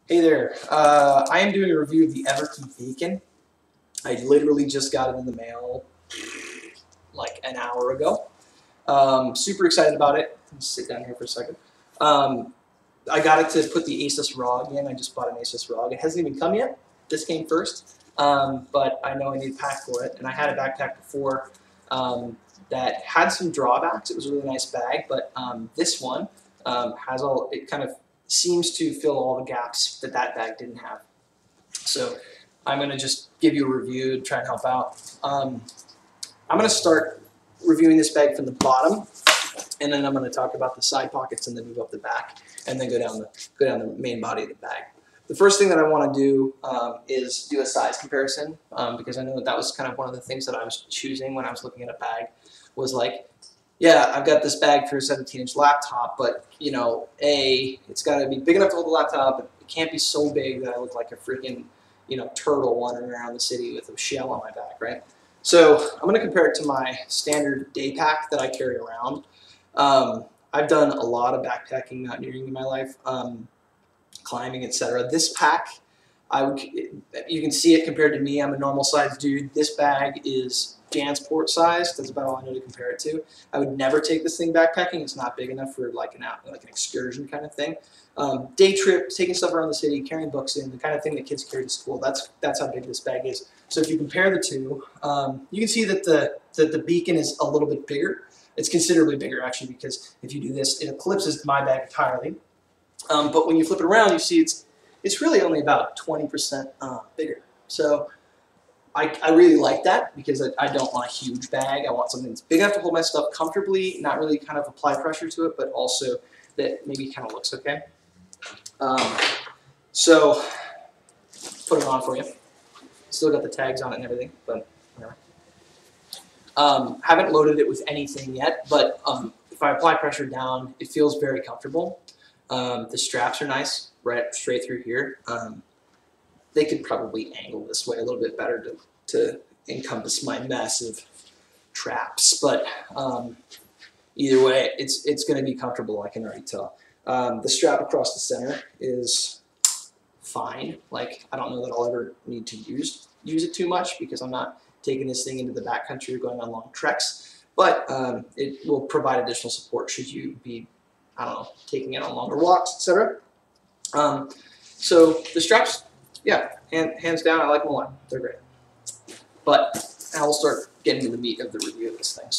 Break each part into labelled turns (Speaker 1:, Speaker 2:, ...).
Speaker 1: Hey there, I am doing a review of the Everki Beacon. I literally just got it in the mail like an hour ago. Super excited about it. Let's sit down here for a second. I got it to put the Asus ROG in. I just bought an Asus ROG. It hasn't even come yet. This came first, but I know I need a pack for it. And I had a backpack before that had some drawbacks. It was a really nice bag, but this one has all, it kind of seems to fill all the gaps that that bag didn't have. So I'm going to just give you a review and try and help out. I'm going to start reviewing this bag from the bottom, and then I'm going to talk about the side pockets and then move up the back, and then go down the main body of the bag. The first thing that I want to do is do a size comparison, because I know that was kind of one of the things that I was choosing when I was looking at a bag, was like, yeah, I've got this bag for a 17-inch laptop, but, you know, it's got to be big enough to hold the laptop, but it can't be so big that I look like a freaking, you know, turtle wandering around the city with a shell on my back, right? So I'm going to compare it to my standard day pack that I carry around. I've done a lot of backpacking, mountaineering in my life, climbing, etc. This pack, you can see it compared to me. I'm a normal sized dude. This bag is Jansport size. That's about all I know to compare it to. I would never take this thing backpacking. It's not big enough for like an excursion kind of thing. Day trip, taking stuff around the city, carrying books in, the kind of thing that kids carry to school. That's how big this bag is. So if you compare the two, you can see that the Beacon is a little bit bigger. It's considerably bigger actually, because if you do this, it eclipses my bag entirely. But when you flip it around, you see it's really only about 20% bigger. So I really like that, because I don't want a huge bag. I want something that's big enough to hold my stuff comfortably, not really kind of apply pressure to it, but also that maybe kind of looks okay. So put it on for you. Still got the tags on it and everything, but whatever. Haven't loaded it with anything yet, but if I apply pressure down, it feels very comfortable. The straps are nice, right straight through here. They could probably angle this way a little bit better to encompass my massive traps, but either way, it's going to be comfortable, I can already tell. The strap across the center is fine. Like, I don't know that I'll ever need to use it too much, because I'm not taking this thing into the backcountry or going on long treks, but it will provide additional support should you be, I don't know, taking it on longer walks, etc. So the straps, yeah, hands down, I like them a lot. They're great. But now we'll start getting to the meat of the review of this thing.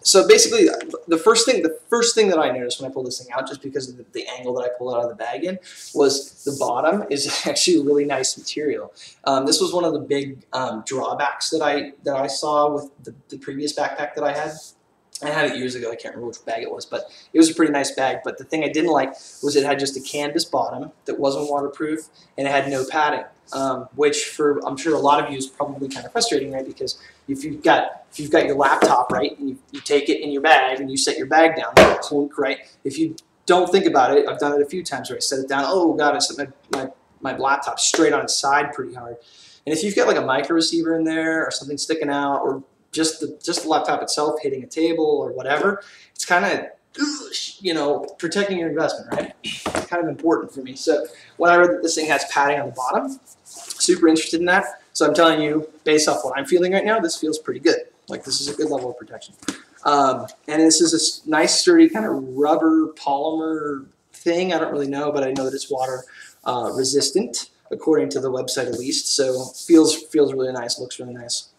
Speaker 1: So basically, the first thing that I noticed when I pulled this thing out, just because of the angle that I pulled it out of the bag in, was the bottom is actually a really nice material. This was one of the big drawbacks that I saw with the previous backpack that I had. I had it years ago. I can't remember which bag it was, but it was a pretty nice bag. But the thing I didn't like was it had just a canvas bottom that wasn't waterproof, and it had no padding, which for I'm sure a lot of you is probably kind of frustrating, right? Because if you've got your laptop, right, and you take it in your bag and you set your bag down, clunk, right? If you don't think about it, I've done it a few times where I set it down. Oh God, I set my laptop straight on its side pretty hard. And if you've got like a micro receiver in there or something sticking out, or just the laptop itself hitting a table or whatever, it's kind of, you know, protecting your investment, right? It's kind of important for me. So when I read that this thing has padding on the bottom, super interested in that. So I'm telling you, based off what I'm feeling right now, this feels pretty good. Like, this is a good level of protection. And this is a nice, sturdy kind of rubber polymer thing. I don't really know, but I know that it's water resistant, according to the website at least. So feels really nice, looks really nice.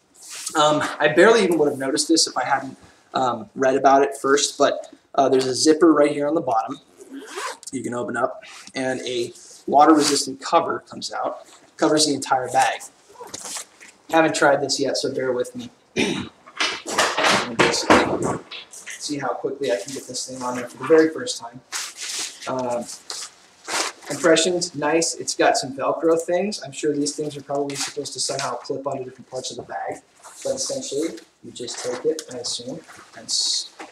Speaker 1: I barely even would have noticed this if I hadn't read about it first, but there's a zipper right here on the bottom you can open up, and a water-resistant cover comes out, covers the entire bag. Haven't tried this yet, so bear with me. See how quickly I can get this thing on there for the very first time. Impressions, nice. It's got some Velcro things. I'm sure these things are probably supposed to somehow clip onto different parts of the bag. But essentially, you just take it, I assume, and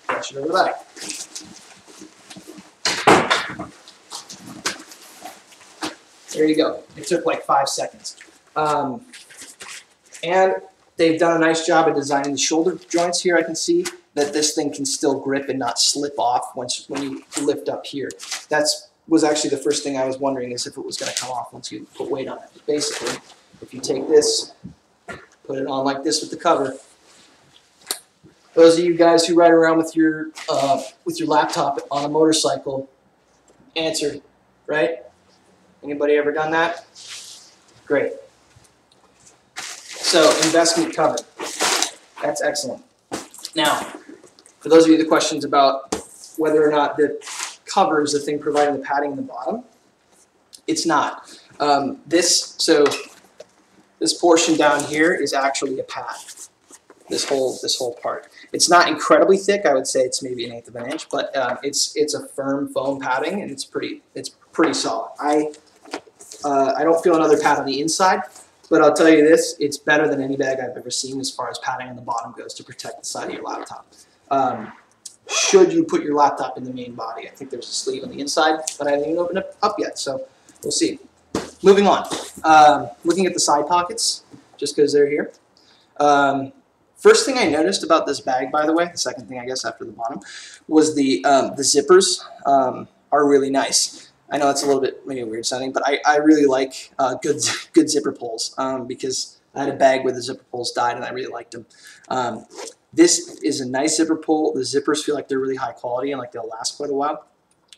Speaker 1: brush it over the bag. There you go. It took like 5 seconds. And they've done a nice job of designing the shoulder joints here. I can see that this thing can still grip and not slip off when you lift up here. That's was actually the first thing I was wondering is if it was going to come off once you put weight on it. But basically, if you take this, put it on like this with the cover. Those of you guys who ride around with your laptop on a motorcycle, answer, right? Anybody ever done that? Great. So investment cover. That's excellent. Now, for those of you with questions about whether or not the cover is the thing providing the padding in the bottom, it's not. This portion down here is actually a pad. This whole part. It's not incredibly thick. I would say it's maybe 1/8 of an inch, but it's a firm foam padding and it's pretty solid. I don't feel another pad on the inside, but I'll tell you this: it's better than any bag I've ever seen as far as padding on the bottom goes to protect the side of your laptop. Should you put your laptop in the main body? I think there's a sleeve on the inside, but I haven't even opened it up yet, so we'll see. Moving on. Looking at the side pockets, just because they're here. First thing I noticed about this bag, by the way, the second thing I guess after the bottom, was the zippers are really nice. I know it's a little bit maybe weird sounding, but I really like good zipper pulls because I had a bag where the zipper pulls died and I really liked them. This is a nice zipper pull. The zippers feel like they're really high quality and like they'll last quite a while.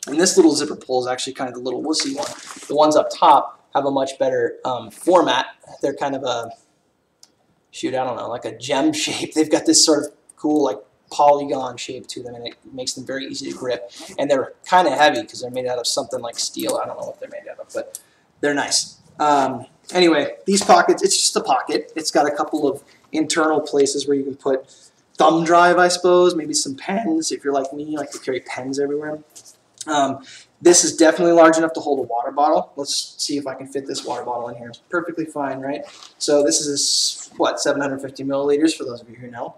Speaker 1: And this little zipper pull is actually kind of the little wussy one. The ones up top have a much better format. They're kind of a, shoot, I don't know, like a gem shape. They've got this sort of cool like polygon shape to them, and it makes them very easy to grip. And they're kind of heavy because they're made out of something like steel. I don't know what they're made out of, but they're nice. Anyway, these pockets, it's just a pocket. It's got a couple of internal places where you can put thumb drive, I suppose, maybe some pens. If you're like me, you like to carry pens everywhere. This is definitely large enough to hold a water bottle. Let's see if I can fit this water bottle in here. It's perfectly fine, right? So this is, what, 750 milliliters for those of you who know.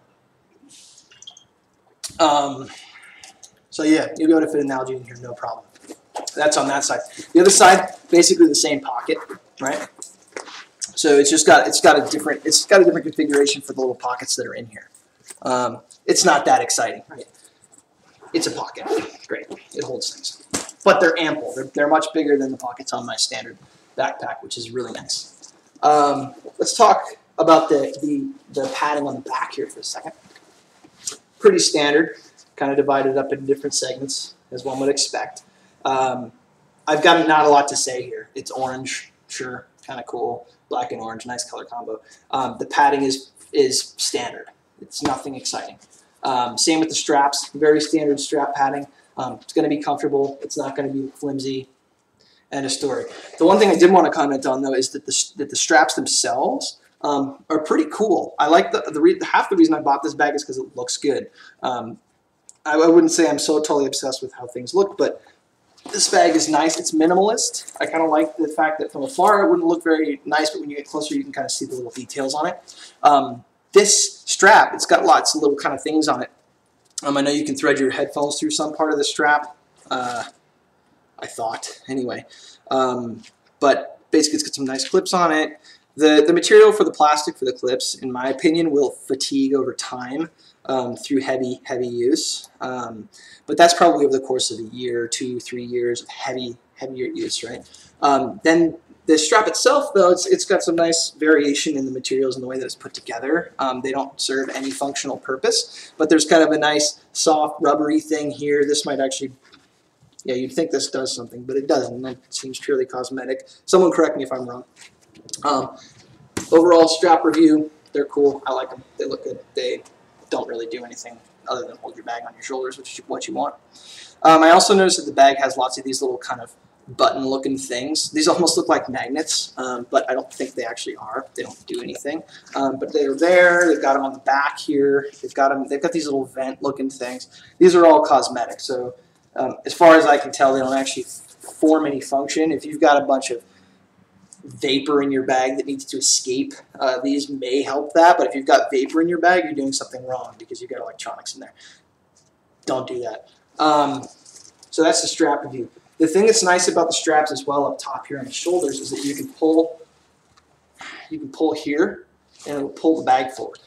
Speaker 1: So yeah, you'll be able to fit an algae in here, no problem. That's on that side. The other side, basically the same pocket, right? So it's got a different configuration for the little pockets that are in here. It's not that exciting, right? It's a pocket. Great. It holds things. But they're ample. They're much bigger than the pockets on my standard backpack, which is really nice. Let's talk about the padding on the back here for a second. Pretty standard, kind of divided up into different segments, as one would expect. I've got not a lot to say here. It's orange, sure, kind of cool. Black and orange, nice color combo. The padding is standard. It's nothing exciting. Same with the straps, very standard strap padding. It's going to be comfortable. It's not going to be flimsy. End of story. The one thing I did want to comment on, though, is that the straps themselves are pretty cool. I like half the reason I bought this bag is because it looks good. I wouldn't say I'm so totally obsessed with how things look, but this bag is nice. It's minimalist. I kind of like the fact that from afar it wouldn't look very nice, but when you get closer you can kind of see the little details on it. This strap, it's got lots of little kind of things on it. I know you can thread your headphones through some part of the strap. I thought, anyway. But basically it's got some nice clips on it. The material for the plastic for the clips, in my opinion, will fatigue over time through heavy use. But that's probably over the course of a year, 2, 3 years of heavier use, right? Then the strap itself, though, it's got some nice variation in the materials and the way that it's put together. They don't serve any functional purpose, but there's kind of a nice, soft, rubbery thing here. This might actually, yeah, you'd think this does something, but it doesn't. It seems purely cosmetic. Someone correct me if I'm wrong. Overall strap review, they're cool. I like them. They look good. They don't really do anything other than hold your bag on your shoulders, which is what you want. I also noticed that the bag has lots of these little kind of button-looking things. These almost look like magnets, but I don't think they actually are. They don't do anything. But they're there. They've got them on the back here. They've got these little vent-looking things. These are all cosmetic. So as far as I can tell, they don't actually form any function. If you've got a bunch of vapor in your bag that needs to escape, these may help that. But if you've got vapor in your bag, you're doing something wrong because you've got electronics in there. Don't do that. So that's the strap review. The thing that's nice about the straps as well up top here on the shoulders is that you can pull here and it'll pull the bag forward,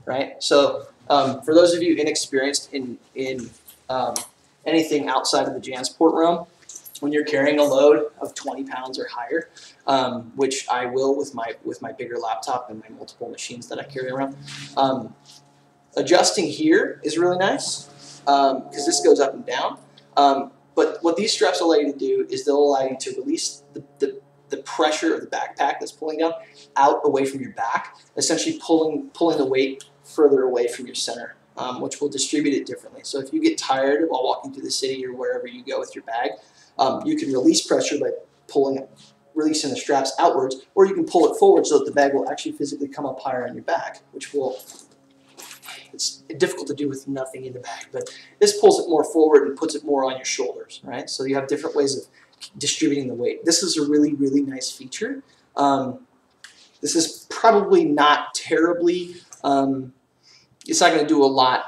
Speaker 1: right? So for those of you inexperienced in anything outside of the JanSport realm, when you're carrying a load of 20 pounds or higher, which I will with my bigger laptop and my multiple machines that I carry around. Adjusting here is really nice because this goes up and down. But what these straps allow you to do is they'll allow you to release the pressure of the backpack that's pulling down out away from your back, essentially pulling the weight further away from your center, which will distribute it differently. So if you get tired while walking through the city or wherever you go with your bag, you can release pressure by releasing the straps outwards, or you can pull it forward so that the bag will actually physically come up higher on your back, which will, it's difficult to do with nothing in the bag, but this pulls it more forward and puts it more on your shoulders, right? So you have different ways of distributing the weight. This is a really, really nice feature. This is probably not terribly, it's not going to do a lot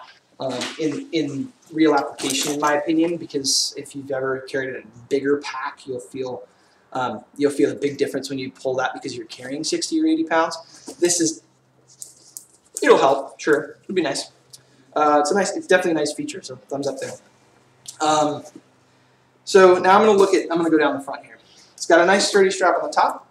Speaker 1: in real application, in my opinion, because if you've ever carried a bigger pack, you'll feel a big difference when you pull that because you're carrying 60 or 80 pounds. This is, it'll help, sure, it'll be nice. It's definitely a nice feature, so thumbs up there. So now I'm going to go down the front here. It's got a nice sturdy strap on the top.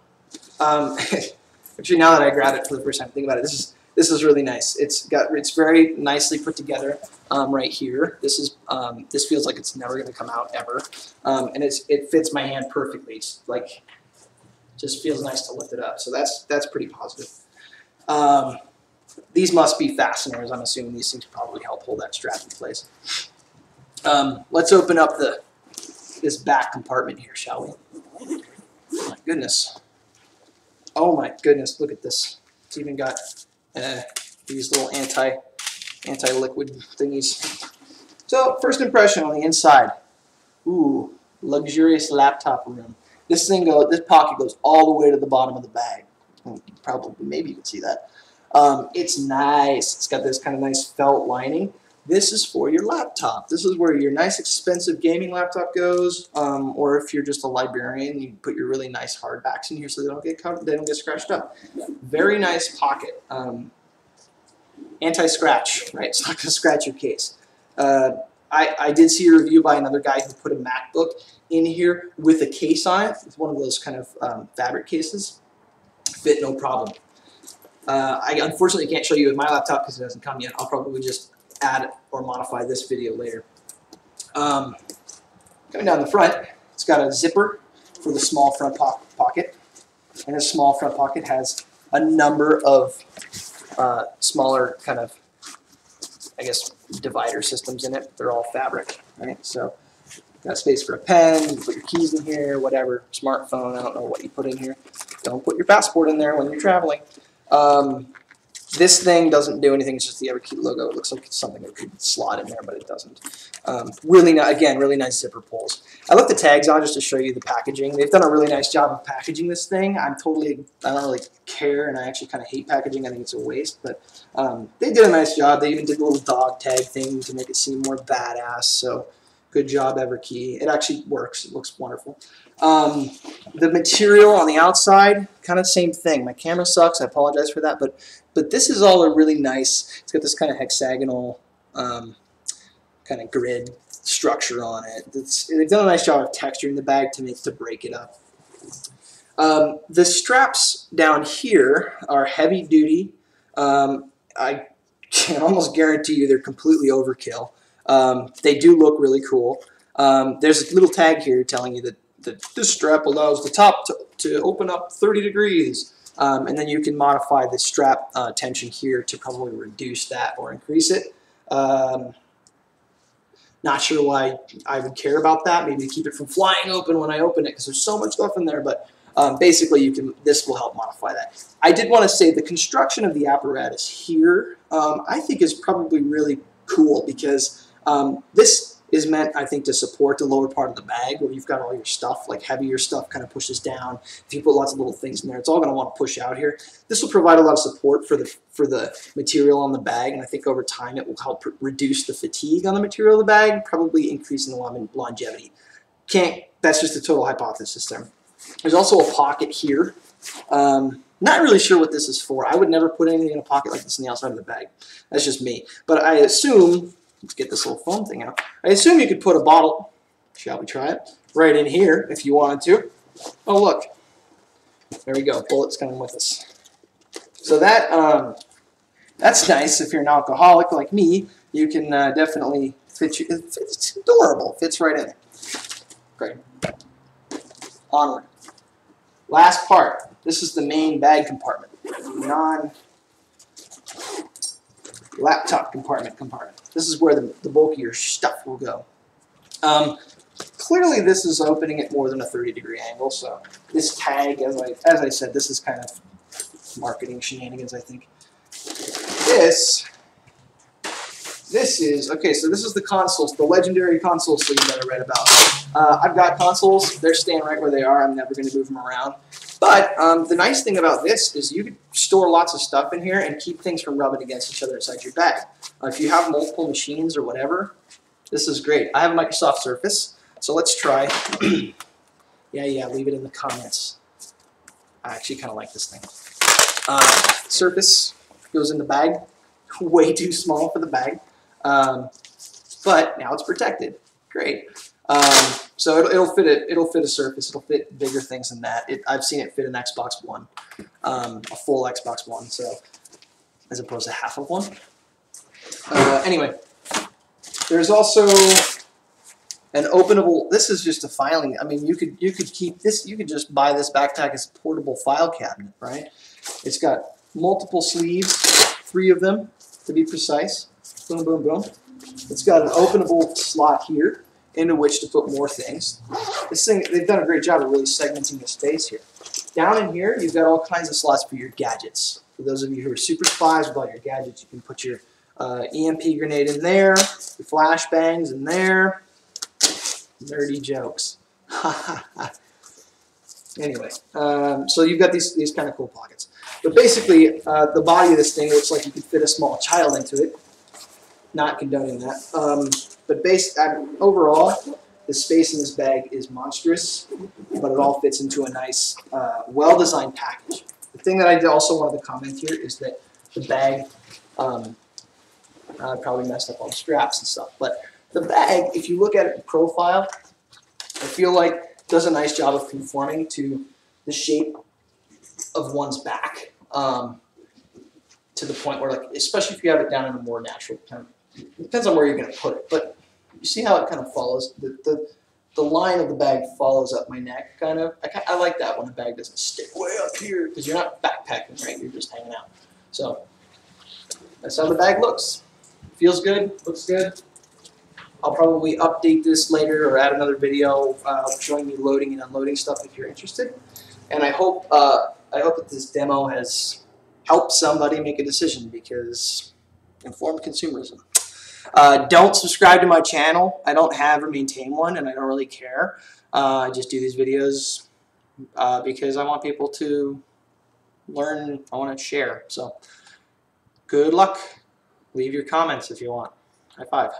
Speaker 1: Actually, now that I grabbed it for the first time, think about it. This is really nice. It's very nicely put together right here. This feels like it's never going to come out ever, and it fits my hand perfectly. It's like just feels nice to lift it up. So that's pretty positive. These must be fasteners. I'm assuming these things probably help hold that strap in place. Let's open up this back compartment here, shall we? Oh my goodness. Oh my goodness, look at this. It's even got these little anti-liquid thingies. So first impression on the inside. Ooh, luxurious laptop room. This pocket goes all the way to the bottom of the bag. Maybe you can see that. It's nice. It's got this kind of nice felt lining. This is for your laptop. This is where your nice expensive gaming laptop goes, or if you're just a librarian, you put your really nice hardbacks in here so they don't get covered, they don't get scratched up. Very nice pocket. Anti-scratch, right? It's not going to scratch your case. I did see a review by another guy who put a MacBook in here with a case on it. It's one of those kind of fabric cases. Fit no problem. I unfortunately can't show you with my laptop because it hasn't come yet. I'll probably just add or modify this video later. Coming down the front, it's got a zipper for the small front pocket. And this small front pocket has a number of smaller kind of, I guess, divider systems in it. They're all fabric, right? So got space for a pen, you put your keys in here, whatever, smartphone, I don't know what you put in here. Don't put your passport in there when you're traveling. This thing doesn't do anything, it's just the Everki logo. It looks like it's something that could slot in there, but it doesn't. Really nice zipper pulls. I left the tags on just to show you the packaging. They've done a really nice job of packaging this thing. I don't really care, and I actually kind of hate packaging. I think it's a waste, but they did a nice job. They even did a little dog tag thing to make it seem more badass, so good job, Everki. It actually works. It looks wonderful. The material on the outside, kind of same thing. My camera sucks. I apologize for that, but this is all a really nice. It's got this kind of hexagonal kind of grid structure on it. They've done a nice job of texturing the bag to break it up. The straps down here are heavy duty. I can almost guarantee you they're completely overkill. They do look really cool. There's a little tag here telling you that this strap allows the top to open up 30 degrees. And then you can modify the strap tension here to probably reduce that or increase it. Not sure why I would care about that. Maybe to keep it from flying open when I open it because there's so much stuff in there. But basically, this will help modify that. I did want to say the construction of the apparatus here I think is probably really cool because this is meant, I think, to support the lower part of the bag where you've got all your stuff, like heavier stuff kind of pushes down. If you put lots of little things in there, it's all going to want to push out here. This will provide a lot of support for the material on the bag, and I think over time it will help reduce the fatigue on the material of the bag, probably increasing the longevity. That's just a total hypothesis there. There's also a pocket here. Not really sure what this is for. I would never put anything in a pocket like this on the outside of the bag. That's just me. But I assume, let's get this little foam thing out. I assume you could put a bottle, shall we try it? right in here if you wanted to. Oh, look. There we go. Bullets coming with us. So that's nice. If you're an alcoholic like me, you can definitely fit you. It's adorable. Fits right in there. Great. Onward. Last part. This is the main bag compartment. Non-laptop compartment. This is where the bulk of your stuff will go. Clearly, this is opening at more than a 30-degree angle. So this tag, as I said, this is kind of marketing shenanigans, I think. This is, okay, so this is the consoles, the legendary console sleeve that I read about. I've got consoles. They're staying right where they are. I'm never going to move them around. But the nice thing about this is you can store lots of stuff in here and keep things from rubbing against each other inside your bag. If you have multiple machines or whatever, this is great. I have a Microsoft Surface, so let's try. Yeah, leave it in the comments. I actually kind of like this thing. Surface goes in the bag. Way too small for the bag. But now it's protected. Great. So it'll fit a Surface. It'll fit bigger things than that. I've seen it fit an Xbox One, a full Xbox One, so as opposed to half of one. Anyway, there's also an openable. This is just a filing. I mean, you could keep this. You could just buy this backpack as a portable file cabinet, right? It's got multiple sleeves, 3 of them to be precise. Boom, boom, boom. It's got an openable slot here into which to put more things. This thing, they've done a great job of really segmenting the space here. Down in here, you've got all kinds of slots for your gadgets. For those of you who are super spies with all your gadgets, you can put your EMP grenade in there, your flashbangs in there. Nerdy jokes. Anyway, so you've got these kind of cool pockets. But basically, the body of this thing looks like you could fit a small child into it. Not condoning that. But overall, the space in this bag is monstrous, but it all fits into a nice, well-designed package. The thing that I also wanted to comment here is that the bag, I probably messed up all the straps and stuff, but the bag, if you look at it in profile, I feel like does a nice job of conforming to the shape of one's back, to the point where, like, especially if you have it down in a more natural kind of, it depends on where you're going to put it, but you see how it kind of follows, the line of the bag follows up my neck, kind of. I like that when the bag doesn't stick way up here, because you're not backpacking, right? You're just hanging out. So that's how the bag looks. Feels good, looks good. I'll probably update this later or add another video showing me loading and unloading stuff if you're interested. And I hope that this demo has helped somebody make a decision, because informed consumerism. Don't subscribe to my channel. I don't have or maintain one, and I don't really care. I just do these videos because I want people to learn. I want to share. So good luck. Leave your comments if you want. High five.